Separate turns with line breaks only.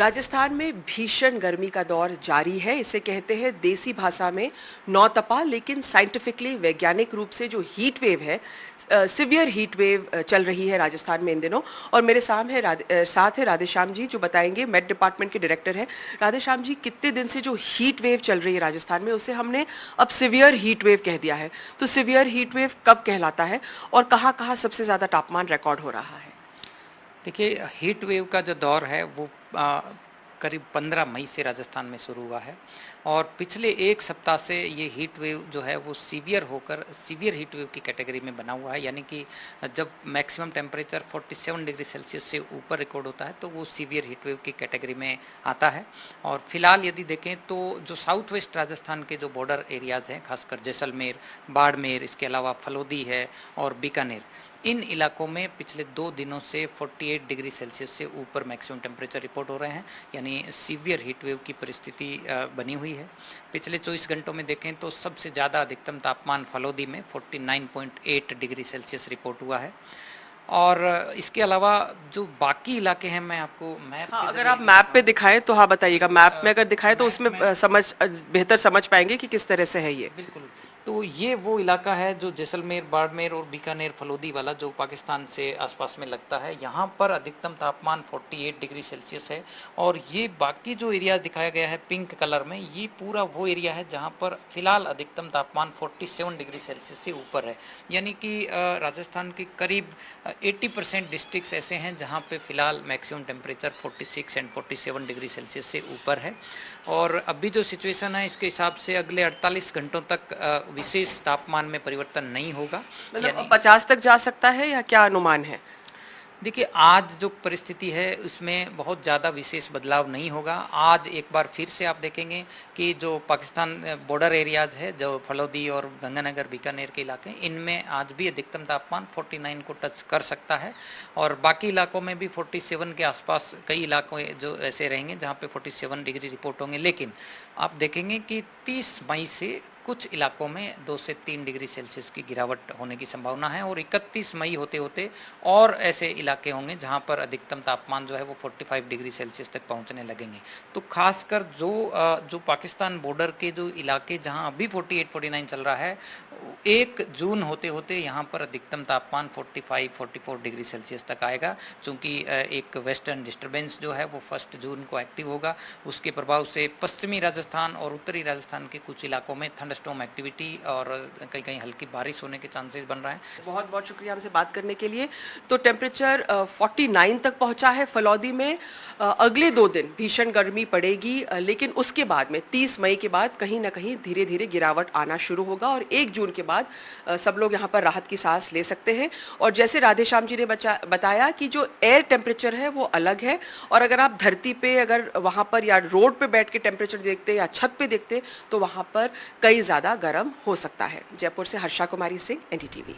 राजस्थान में भीषण गर्मी का दौर जारी है। इसे कहते हैं देसी भाषा में नौतपा, लेकिन साइंटिफिकली वैज्ञानिक रूप से जो हीट वेव है, सिवियर हीट वेव चल रही है राजस्थान में इन दिनों। और मेरे साथ है राधेश्याम जी, जो बताएंगे, मेट डिपार्टमेंट के डायरेक्टर हैं। राधेश्याम जी, कितने दिन से जो हीट वेव चल रही है राजस्थान में, उसे हमने अब सिवियर हीट वेव कह दिया है। तो सिवियर हीट वेव कब कहलाता है और कहाँ कहाँ सबसे ज़्यादा तापमान रिकॉर्ड हो रहा है?
देखिए, हीट वेव का जो दौर है वो करीब 15 मई से राजस्थान में शुरू हुआ है और पिछले एक सप्ताह से ये हीट वेव जो है वो सीवियर होकर सीवियर हीट वेव की कैटेगरी में बना हुआ है। यानी कि जब मैक्सिमम टेम्परेचर 47 डिग्री सेल्सियस से ऊपर रिकॉर्ड होता है तो वो सीवियर हीट वेव की कैटेगरी में आता है। और फिलहाल यदि देखें तो जो साउथ वेस्ट राजस्थान के जो बॉर्डर एरियाज़ हैं, खासकर जैसलमेर, बाड़मेर, इसके अलावा फलोदी है और बीकानेर, इन इलाकों में पिछले 2 दिनों से 48 डिग्री सेल्सियस से ऊपर मैक्सिमम टेम्परेचर रिपोर्ट हो रहे हैं। यानी सीवियर हीट वेव की परिस्थिति बनी हुई है। पिछले 24 घंटों में देखें तो सबसे ज़्यादा अधिकतम तापमान फलोदी में 49.8 डिग्री सेल्सियस रिपोर्ट हुआ है। और इसके अलावा जो बाकी इलाके हैं, मैं आपको मैप
हाँ, अगर आप मैप पे दिखाएं तो हाँ बताइएगा। मैप में अगर दिखाएं तो उसमें बेहतर समझ पाएंगे कि किस तरह से है ये।
बिल्कुल। तो ये वो इलाका है जो जैसलमेर, बाड़मेर और बीकानेर, फलोदी वाला, जो पाकिस्तान से आसपास में लगता है। यहाँ पर अधिकतम तापमान 48 डिग्री सेल्सियस है। और ये बाकी जो एरिया दिखाया गया है पिंक कलर में, ये पूरा वो एरिया है जहाँ पर फिलहाल अधिकतम तापमान 47 डिग्री सेल्सियस से ऊपर है। यानी कि राजस्थान के करीब 80% डिस्ट्रिक्ट्स ऐसे हैं जहाँ पे फिलहाल maximum temperature 46 and 47 degree Celsius से ऊपर है। और अभी जो सिचुएशन है, इसके हिसाब से अगले 48 घंटों तक विशेष तापमान में परिवर्तन नहीं होगा।
मतलब 50 तक जा सकता है या क्या अनुमान है?
देखिए, आज जो परिस्थिति है उसमें बहुत ज़्यादा विशेष बदलाव नहीं होगा। आज एक बार फिर से आप देखेंगे कि जो पाकिस्तान बॉर्डर एरियाज़ है, जो फलोदी और गंगानगर, बीकानेर के इलाके, इनमें आज भी अधिकतम तापमान 49 को टच कर सकता है। और बाकी इलाकों में भी 47 के आसपास कई इलाकों जो ऐसे रहेंगे जहाँ पे 47 डिग्री रिपोर्ट होंगे। लेकिन आप देखेंगे कि 30 मई से कुछ इलाकों में 2 से 3 डिग्री सेल्सियस की गिरावट होने की संभावना है। और 31 मई होते होते और ऐसे इलाके होंगे जहां पर अधिकतम तापमान जो है वो 45 डिग्री सेल्सियस तक पहुंचने लगेंगे। तो खासकर जो पाकिस्तान बॉर्डर के जो इलाके जहां अभी 48-49 चल रहा है, 1 जून होते होते यहाँ पर अधिकतम तापमान 45-44 डिग्री सेल्सियस तक आएगा। चूँकि एक वेस्टर्न डिस्टर्बेंस जो है वो 1 जून को एक्टिव होगा। उसके प्रभाव से पश्चिमी राजस्थान और उत्तरी राजस्थान के कुछ इलाकों में थंडरस्टॉर्म एक्टिविटी और कहीं कहीं हल्की बारिश होने के चांसेस बन रहा है।
बहुत बहुत शुक्रिया हमसे बात करने के लिए। तो टेम्परेचर 49 तक पहुंचा है फलौदी में। अगले 2 दिन भीषण गर्मी पड़ेगी, लेकिन उसके बाद में 30 मई के बाद कहीं ना कहीं धीरे धीरे गिरावट आना शुरू होगा और 1 जून के बाद सब लोग यहाँ पर राहत की सांस ले सकते हैं। और जैसे राधेश्याम जी ने बताया कि जो एयर टेम्परेचर है वो अलग है, और अगर आप धरती पे, अगर वहाँ पर या रोड पे बैठ के टेम्परेचर देखते या छत पे देखते तो वहाँ पर कई ज़्यादा गर्म हो सकता है। जयपुर से हर्षा कुमारी सिंह, NDTV।